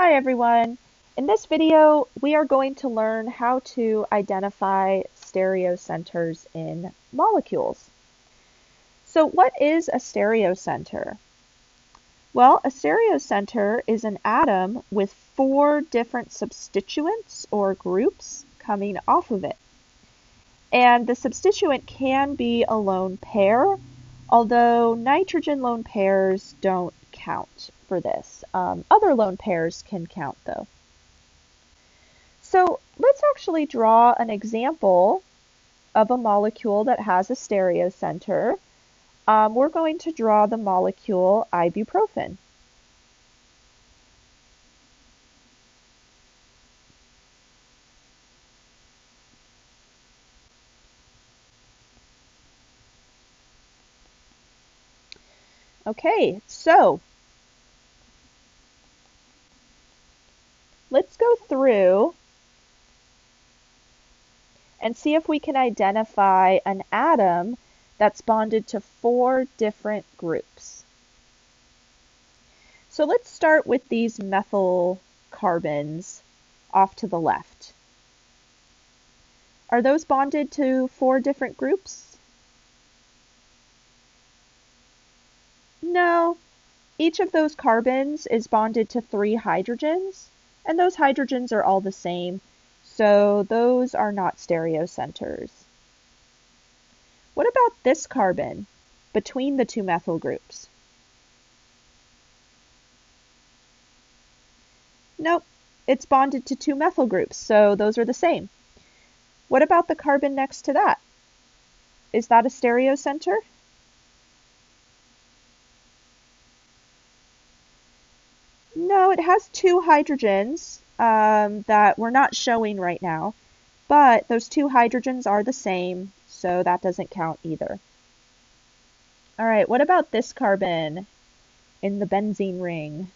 Hi everyone! In this video, we are going to learn how to identify stereocenters in molecules. So what is a stereocenter? Well, a stereocenter is an atom with 4 different substituents or groups coming off of it. And the substituent can be a lone pair, although nitrogen lone pairs don't count for this. Other lone pairs can count though. So let's actually draw an example of a molecule that has a stereocenter. We're going to draw the molecule ibuprofen. Okay, so let's go through and see if we can identify an atom that's bonded to 4 different groups. So let's start with these methyl carbons off to the left. Are those bonded to 4 different groups? No. Each of those carbons is bonded to 3 hydrogens, and those hydrogens are all the same, so those are not stereocenters. What about this carbon between the 2 methyl groups? Nope, it's bonded to 2 methyl groups, so those are the same. What about the carbon next to that? Is that a stereocenter? No, it has 2 hydrogens that we're not showing right now, but those 2 hydrogens are the same, so that doesn't count either. All right, what about this carbon in the benzene ring?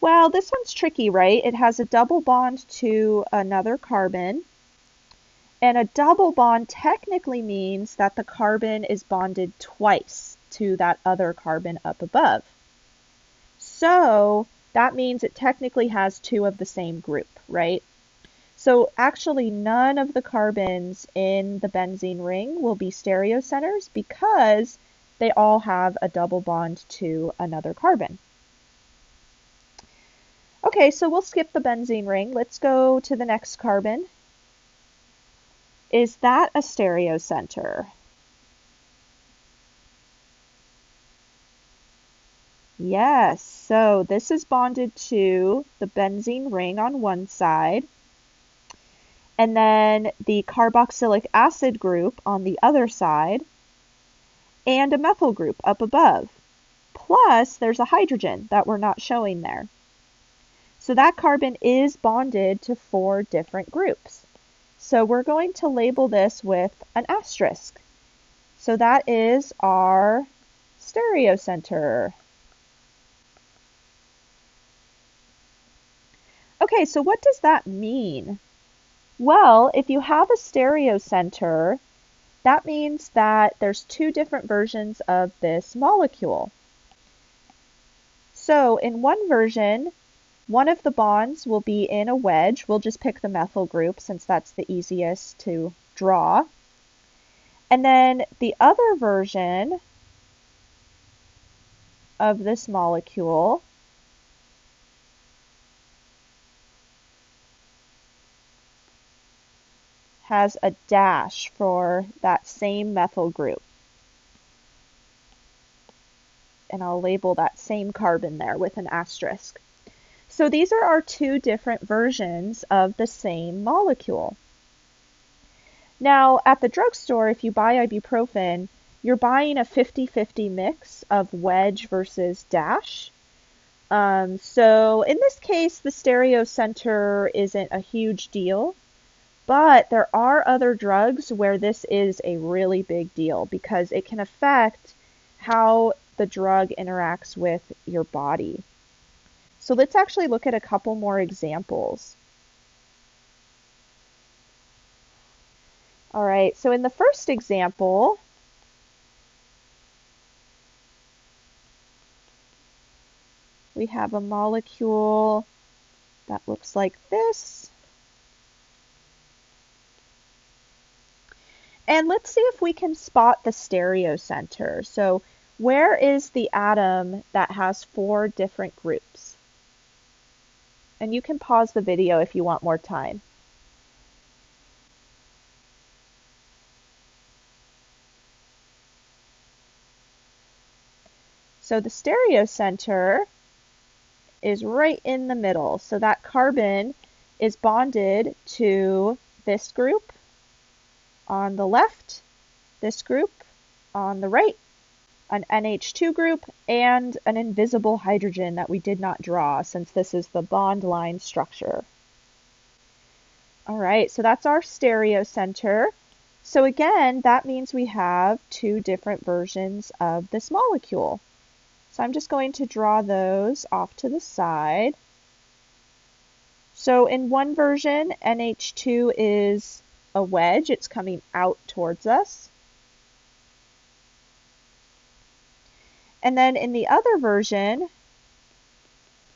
Well, this one's tricky, right? It has a double bond to another carbon, and a double bond technically means that the carbon is bonded twice to that other carbon up above. So that means it technically has 2 of the same group, right? So actually none of the carbons in the benzene ring will be stereocenters because they all have a double bond to another carbon. Okay, so we'll skip the benzene ring. Let's go to the next carbon. Is that a stereocenter? Yes, so this is bonded to the benzene ring on one side, and then the carboxylic acid group on the other side, and a methyl group up above. Plus, there's a hydrogen that we're not showing there. So that carbon is bonded to 4 different groups. So we're going to label this with an asterisk. So that is our stereocenter. Okay, so what does that mean? Well, if you have a stereocenter, that means that there's 2 different versions of this molecule. So in one version, one of the bonds will be in a wedge. We'll just pick the methyl group since that's the easiest to draw. And then the other version of this molecule has a dash for that same methyl group. And I'll label that same carbon there with an asterisk. So these are our 2 different versions of the same molecule. Now, at the drugstore, if you buy ibuprofen, you're buying a 50-50 mix of wedge versus dash. So in this case, the stereocenter isn't a huge deal, but there are other drugs where this is a really big deal because it can affect how the drug interacts with your body. So let's actually look at a couple more examples. All right, so in the first example, we have a molecule that looks like this. And let's see if we can spot the stereocenter. So where is the atom that has 4 different groups? And you can pause the video if you want more time. So the stereocenter is right in the middle. So that carbon is bonded to this group on the left, this group on the right, an NH2 group, and an invisible hydrogen that we did not draw since this is the bond line structure. All right, so that's our stereocenter. So again, that means we have 2 different versions of this molecule. So I'm just going to draw those off to the side. So in one version, NH2 is a wedge. It's coming out towards us. And then in the other version,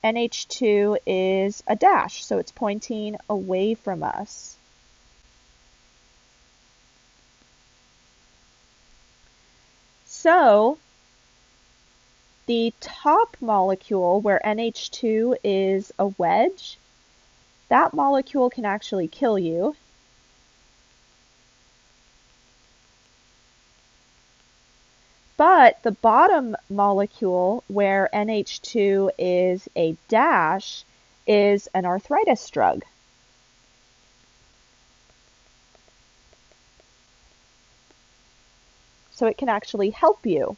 NH2 is a dash, so it's pointing away from us. So the top molecule, where NH2 is a wedge, that molecule can actually kill you. But the bottom molecule, where NH2 is a dash, is an arthritis drug. So it can actually help you.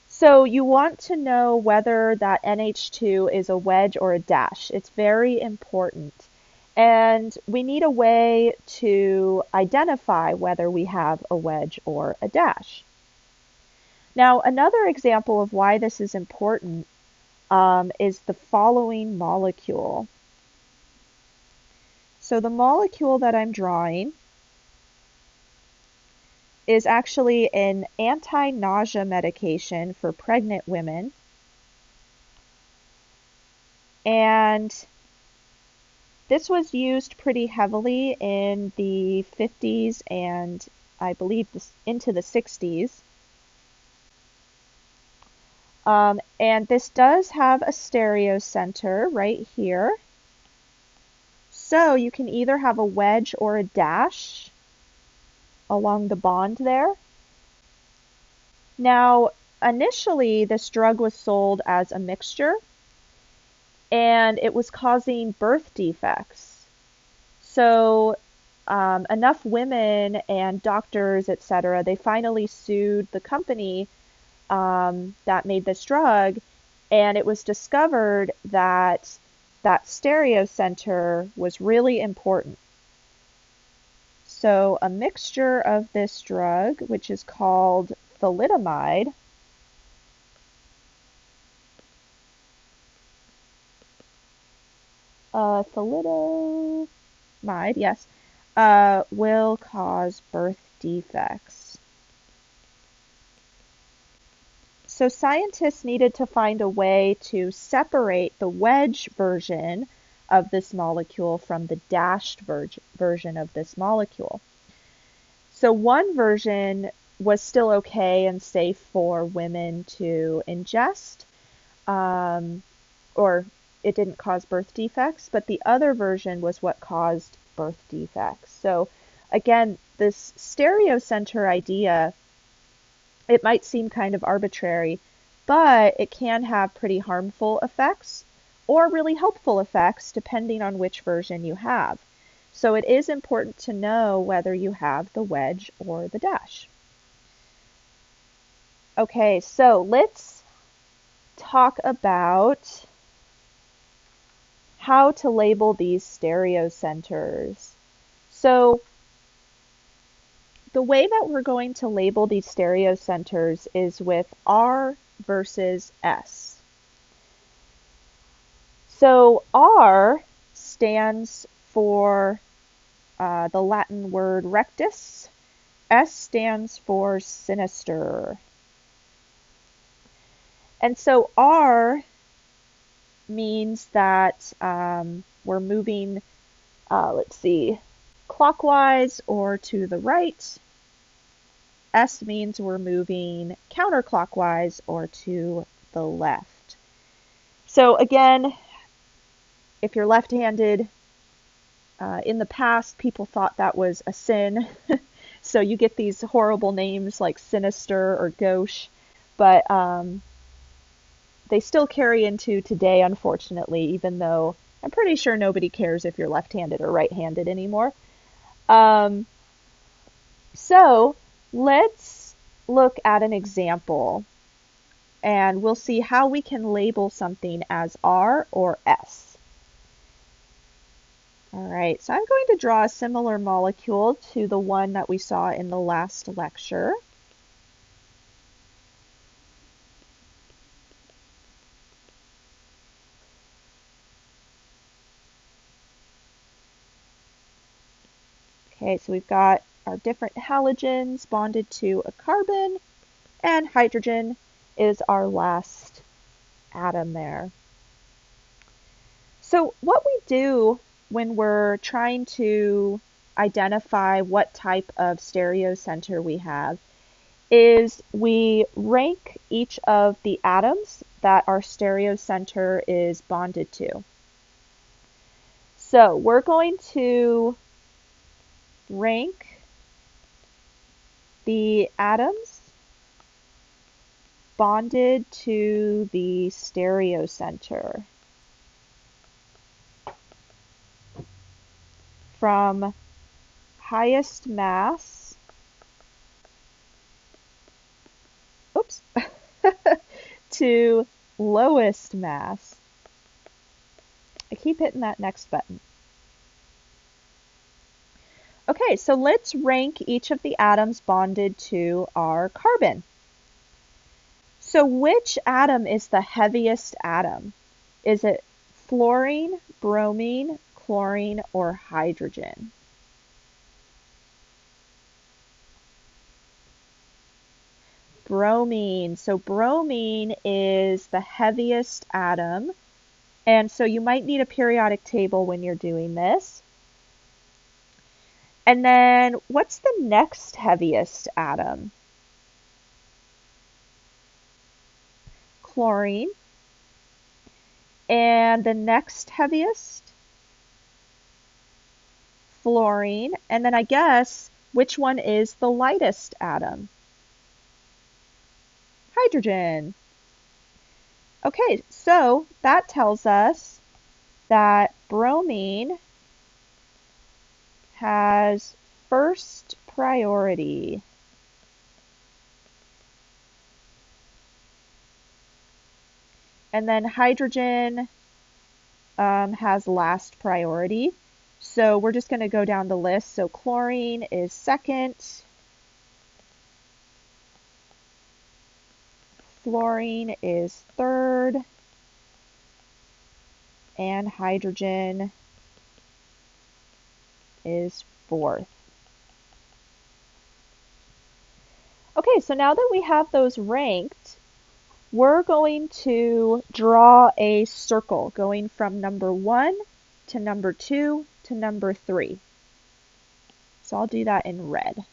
So you want to know whether that NH2 is a wedge or a dash. It's very important. And we need a way to identify whether we have a wedge or a dash. Now, another example of why this is important is the following molecule. So the molecule that I'm drawing is actually an anti-nausea medication for pregnant women. And this was used pretty heavily in the 50s and I believe into the 60s. And this does have a stereocenter right here. So you can either have a wedge or a dash along the bond there. Now, initially, this drug was sold as a mixture, and it was causing birth defects. So enough women and doctors, etc., they finally sued the company that made this drug, and it was discovered that that stereocenter was really important. So a mixture of this drug, which is called thalidomide, yes, will cause birth defects. So scientists needed to find a way to separate the wedge version of this molecule from the dashed version of this molecule. So one version was still okay and safe for women to ingest, or it didn't cause birth defects, but the other version was what caused birth defects. So again, this stereocenter idea, it might seem kind of arbitrary, but it can have pretty harmful effects or really helpful effects depending on which version you have. So it is important to know whether you have the wedge or the dash. Okay, so let's talk about how to label these stereocenters. So the way that we're going to label these stereocenters is with R versus S. So R stands for the Latin word rectus. S stands for sinister. And so R means that we're moving, let's see, clockwise or to the right. S means we're moving counterclockwise or to the left. So again, if you're left-handed, in the past, people thought that was a sin. So you get these horrible names like sinister or gauche, but they still carry into today, unfortunately, even though I'm pretty sure nobody cares if you're left-handed or right-handed anymore. So let's look at an example, and we'll see how we can label something as R or S. All right, so I'm going to draw a similar molecule to the one that we saw in the last lecture. Okay, so we've got our different halogens bonded to a carbon, and hydrogen is our last atom there. So what we do when we're trying to identify what type of stereocenter we have is we rank each of the atoms that our stereocenter is bonded to. So we're going to rank the atoms bonded to the stereocenter from highest mass, to lowest mass. I keep hitting that next button. Okay, so let's rank each of the atoms bonded to our carbon. So which atom is the heaviest atom? Is it fluorine, bromine, chlorine, or hydrogen? Bromine. So bromine is the heaviest atom. And so you might need a periodic table when you're doing this. And then what's the next heaviest atom? Chlorine. And the next heaviest? Fluorine. And then I guess which one is the lightest atom? Hydrogen. Okay, so that tells us that bromine has first priority. And then hydrogen has last priority. So we're just going to go down the list. So chlorine is second. Fluorine is third. And hydrogen is fourth. Okay, so now that we have those ranked, we're going to draw a circle going from number 1 to number 2 to number 3. So I'll do that in red.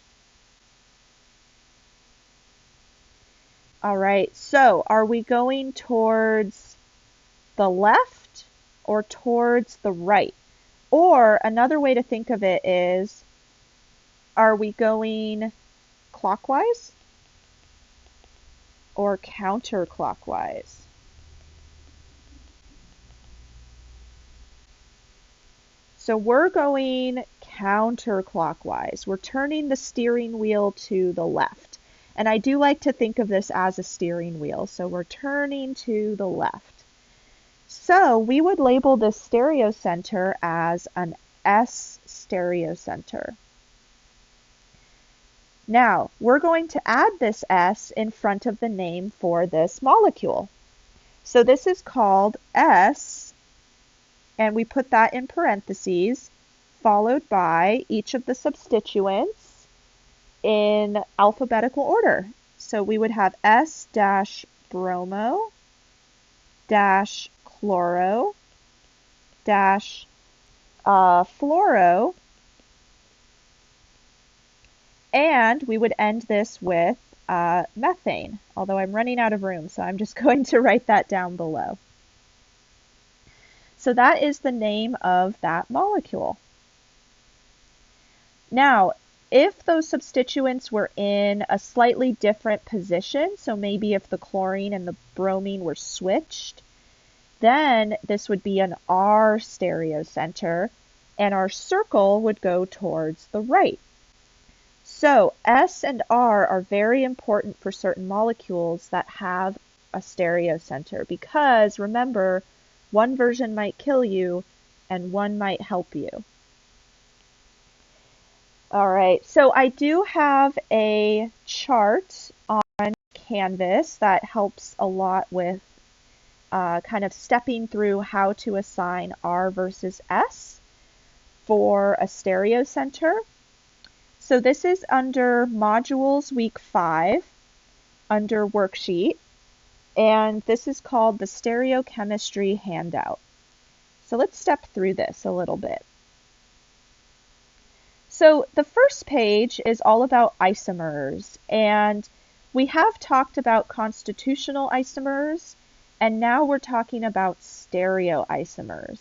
All right, so are we going towards the left or towards the right? Or another way to think of it is, are we going clockwise or counterclockwise? So we're going counterclockwise. We're turning the steering wheel to the left. And I do like to think of this as a steering wheel. So we're turning to the left. So we would label this stereocenter as an S stereocenter. Now, we're going to add this S in front of the name for this molecule. So this is called S, and we put that in parentheses, followed by each of the substituents in alphabetical order. So we would have S-bromo, dash chloro dash fluoro, and we would end this with methane, although I'm running out of room, so I'm just going to write that down below. So that is the name of that molecule. Now, if those substituents were in a slightly different position, so maybe if the chlorine and the bromine were switched, then this would be an R stereocenter, and our circle would go towards the right. So S and R are very important for certain molecules that have a stereocenter, because remember, one version might kill you and one might help you. All right, so I do have a chart on Canvas that helps a lot with kind of stepping through how to assign R versus S for a stereocenter. So this is under Modules Week 5, under Worksheet, and this is called the Stereochemistry Handout. So let's step through this a little bit. So the first page is all about isomers, and we have talked about constitutional isomers, and now we're talking about stereoisomers.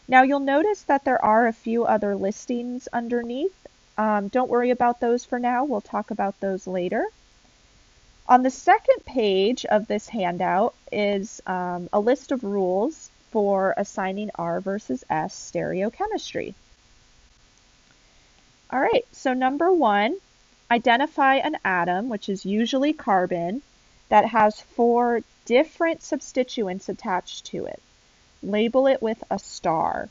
Now you'll notice that there are a few other listings underneath. Don't worry about those for now, we'll talk about those later. On the second page of this handout is a list of rules for assigning R versus S stereochemistry. All right, so number 1, identify an atom, which is usually carbon, that has 4 different substituents attached to it. Label it with a star.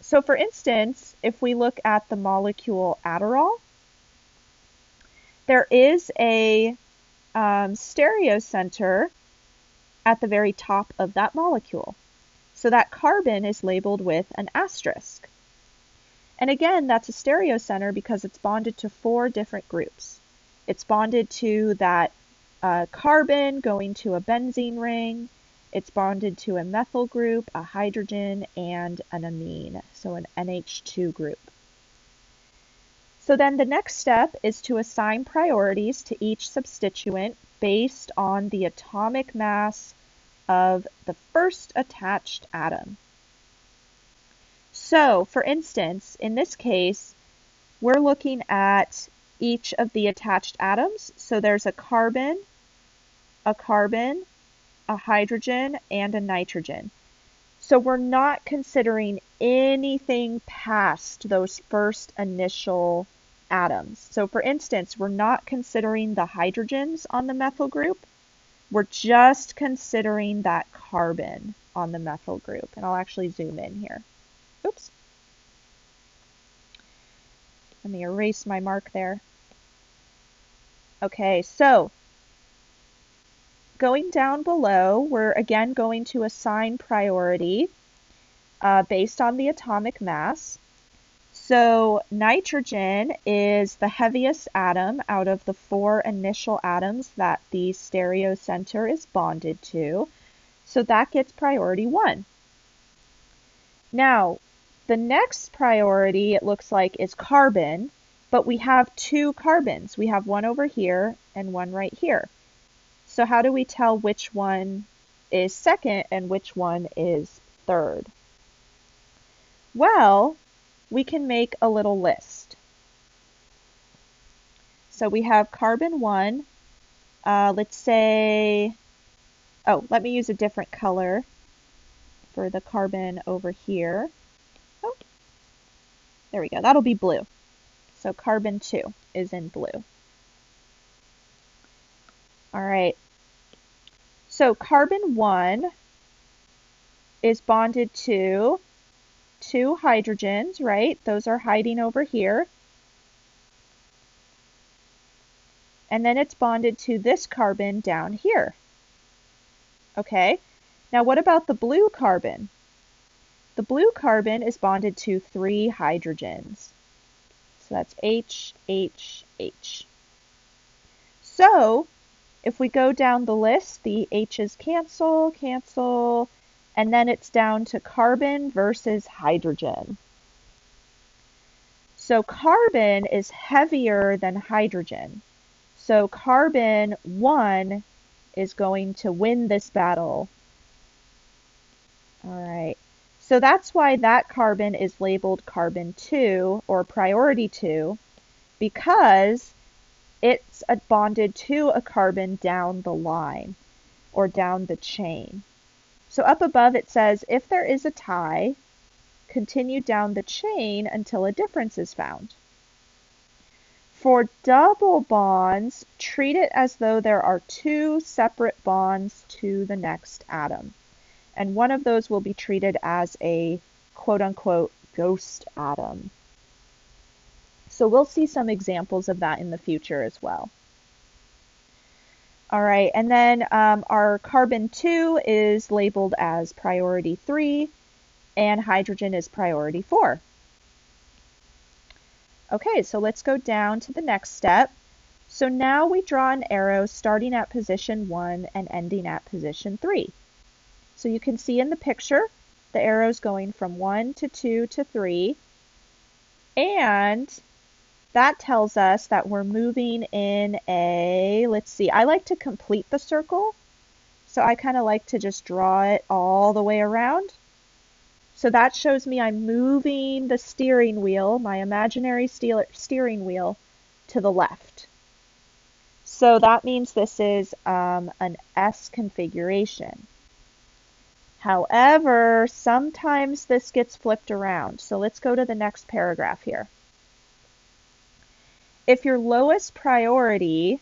So for instance, if we look at the molecule Adderall, there is a stereocenter at the very top of that molecule. So that carbon is labeled with an asterisk. And again, that's a stereocenter because it's bonded to 4 different groups. It's bonded to that carbon going to a benzene ring. It's bonded to a methyl group, a hydrogen, and an amine, so an NH2 group. So then the next step is to assign priorities to each substituent based on the atomic mass of the first attached atom. So, for instance, in this case, we're looking at each of the attached atoms. So there's a carbon, a hydrogen, and a nitrogen. So we're not considering anything past those first initial atoms. So for instance, we're not considering the hydrogens on the methyl group. We're just considering that carbon on the methyl group. And I'll actually zoom in here. Oops. Let me erase my mark there. Okay, so going down below, we're again going to assign priority based on the atomic mass. So nitrogen is the heaviest atom out of the 4 initial atoms that the stereocenter is bonded to. So that gets priority 1. Now, the next priority, it looks like, is carbon, but we have 2 carbons. We have one over here and one right here. So how do we tell which one is second and which one is third? Well, we can make a little list. So we have carbon 1, let's say, let me use a different color for the carbon over here. Oh, there we go, that'll be blue. So carbon 2 is in blue. All right, so carbon 1 is bonded to 2 hydrogens, right? Those are hiding over here. And then it's bonded to this carbon down here. Okay, now what about the blue carbon? The blue carbon is bonded to 3 hydrogens. So that's H, H, H. So If we go down the list, the H's cancel, cancel, and then it's down to carbon versus hydrogen. So carbon is heavier than hydrogen. So carbon 1 is going to win this battle. All right. So that's why that carbon is labeled carbon 2 or priority 2, because it's bonded to a carbon down the line or down the chain. So up above it says, if there is a tie, continue down the chain until a difference is found. For double bonds, treat it as though there are 2 separate bonds to the next atom. And one of those will be treated as a quote-unquote ghost atom. So we'll see some examples of that in the future as well. All right, and then our carbon 2 is labeled as priority 3, and hydrogen is priority 4. Okay, so let's go down to the next step. So now we draw an arrow starting at position 1 and ending at position 3. So you can see in the picture, the arrow's going from 1 to 2 to 3, and that tells us that we're moving in a, let's see, I like to complete the circle, so I kind of like to just draw it all the way around. So that shows me I'm moving the steering wheel, my imaginary steering wheel, to the left. So that means this is an S configuration. However, sometimes this gets flipped around. So let's go to the next paragraph here. If your lowest priority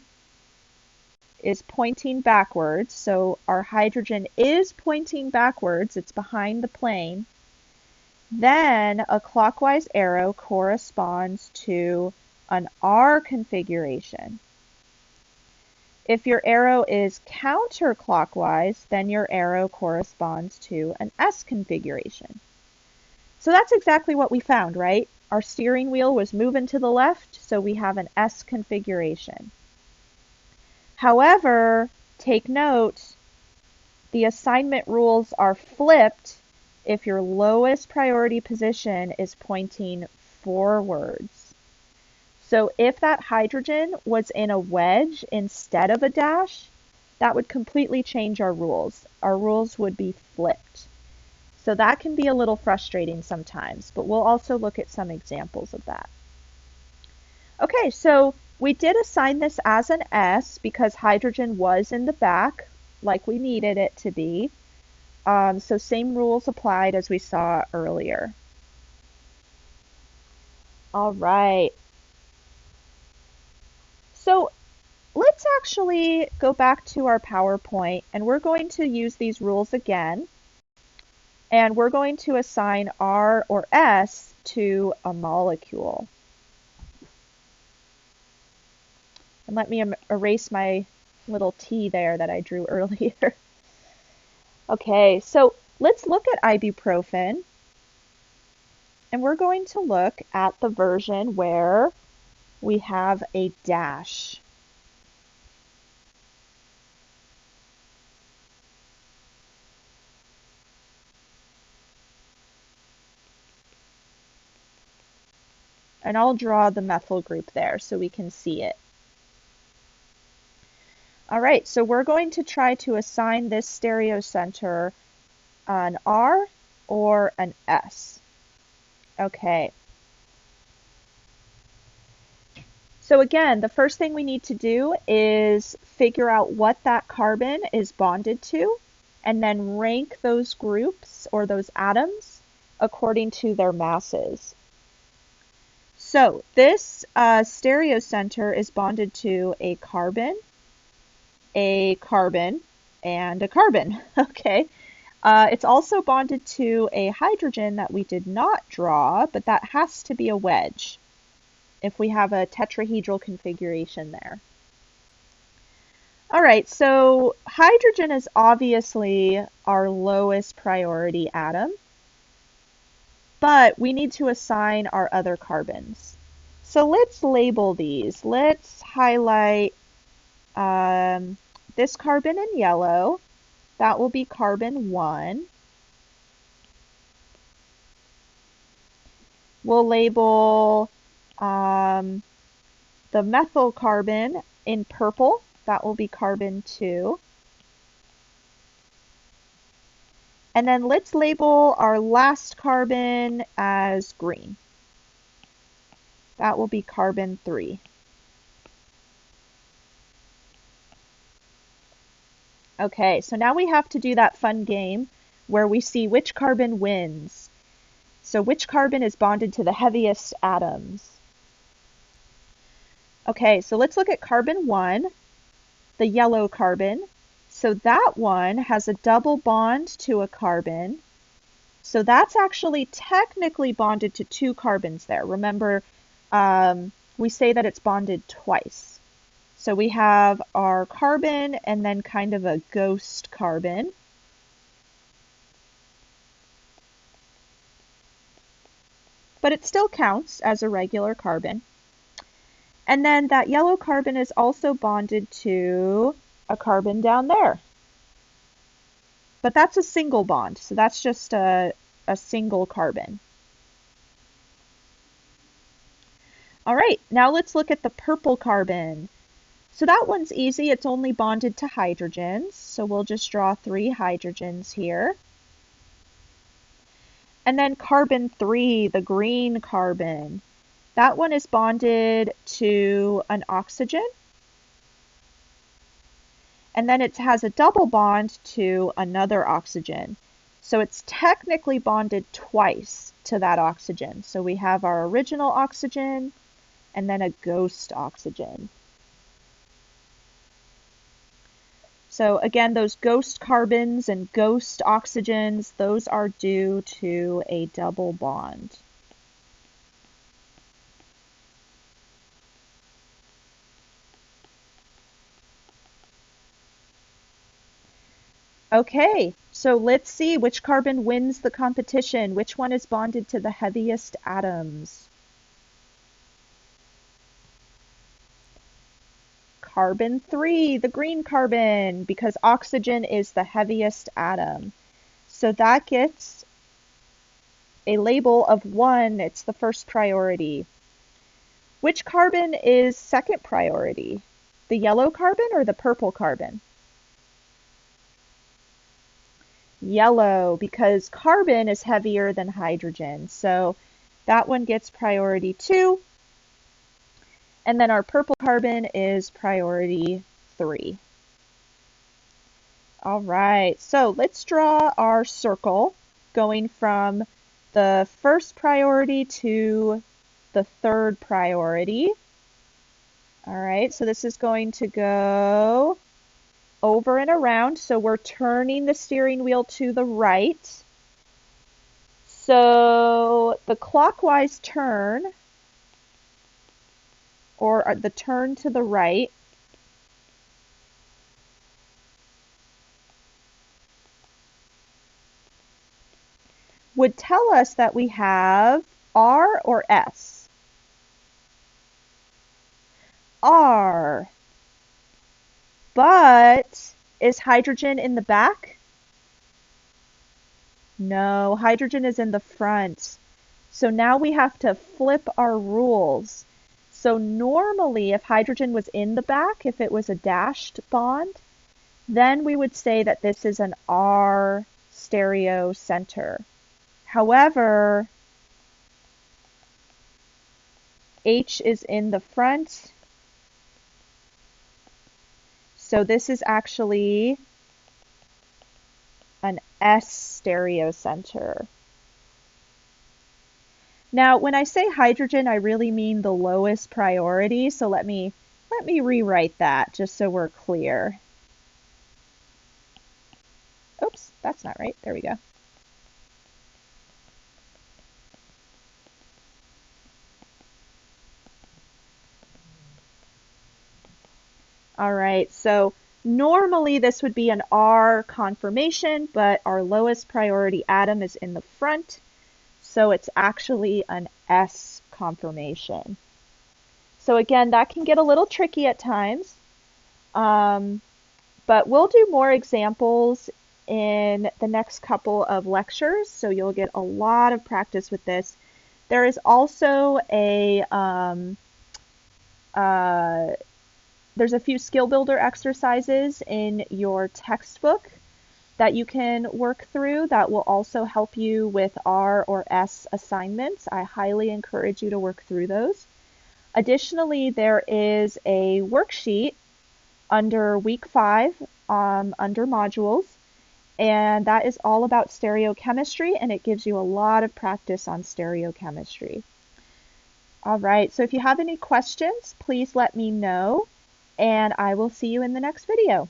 is pointing backwards, so our hydrogen is pointing backwards, it's behind the plane, then a clockwise arrow corresponds to an R configuration. If your arrow is counterclockwise, then your arrow corresponds to an S configuration. So that's exactly what we found, right? Our steering wheel was moving to the left, so we have an S configuration. However, take note, the assignment rules are flipped if your lowest priority position is pointing forwards. So if that hydrogen was in a wedge instead of a dash, that would completely change our rules. Our rules would be flipped. So that can be a little frustrating sometimes, but we'll also look at some examples of that. Okay, so we did assign this as an S because hydrogen was in the back, like we needed it to be. So same rules applied as we saw earlier. All right. So let's actually go back to our PowerPoint, and we're going to use these rules again. And we're going to assign R or S to a molecule. And let me erase my little T there that I drew earlier. Okay, so let's look at ibuprofen. And we're going to look at the version where we have a dash. And I'll draw the methyl group there so we can see it. All right, so we're going to try to assign this stereocenter an R or an S. Okay. So again, the first thing we need to do is figure out what that carbon is bonded to, and then rank those groups or those atoms according to their masses. So this stereocenter is bonded to a carbon, and a carbon. Okay. It's also bonded to a hydrogen that we did not draw, but that has to be a wedge if we have a tetrahedral configuration there. All right, so hydrogen is obviously our lowest priority atom, but we need to assign our other carbons. So let's label these. Let's highlight this carbon in yellow. That will be carbon 1. We'll label the methyl carbon in purple. That will be carbon 2. And then let's label our last carbon as green. That will be carbon 3. Okay, so now we have to do that fun game where we see which carbon wins. So which carbon is bonded to the heaviest atoms? Okay, so let's look at carbon 1, the yellow carbon. So that one has a double bond to a carbon. So that's actually technically bonded to 2 carbons there. Remember, we say that it's bonded twice. So we have our carbon and then kind of a ghost carbon. But it still counts as a regular carbon. And then that yellow carbon is also bonded to a carbon down there. But that's a single bond, so that's just a single carbon. All right, now let's look at the purple carbon. So that one's easy, it's only bonded to hydrogens, so we'll just draw 3 hydrogens here. And then carbon 3, the green carbon. That one is bonded to an oxygen. And then it has a double bond to another oxygen. So it's technically bonded twice to that oxygen. So we have our original oxygen and then a ghost oxygen. So again, those ghost carbons and ghost oxygens, those are due to a double bond. Okay, so let's see which carbon wins the competition. Which one is bonded to the heaviest atoms? Carbon 3, the green carbon, because oxygen is the heaviest atom. So that gets a label of 1. It's the first priority. Which carbon is second priority? The yellow carbon or the purple carbon? Yellow, because carbon is heavier than hydrogen. So that one gets priority 2. And then our purple carbon is priority 3. All right, so let's draw our circle going from the first priority to the third priority. All right, so this is going to go over and around, so we're turning the steering wheel to the right. So the clockwise turn, or the turn to the right, would tell us that we have R or S. R. But is hydrogen in the back? No, hydrogen is in the front. So now we have to flip our rules. So normally if hydrogen was in the back, if it was a dashed bond, then we would say that this is an R stereocenter. However, H is in the front. So this is actually an S stereocenter. Now, when I say hydrogen, I really mean the lowest priority. So let me rewrite that just so we're clear. Oops, that's not right. There we go. All right, so normally this would be an R conformation, but our lowest priority atom is in the front, so it's actually an S conformation. So again, that can get a little tricky at times, But we'll do more examples in the next couple of lectures, so you'll get a lot of practice with this. There is also there's a few skill builder exercises in your textbook that you can work through that will also help you with R or S assignments. I highly encourage you to work through those. Additionally, there is a worksheet under week 5 under modules, and that is all about stereochemistry, and it gives you a lot of practice on stereochemistry. All right, so if you have any questions, please let me know, and I will see you in the next video.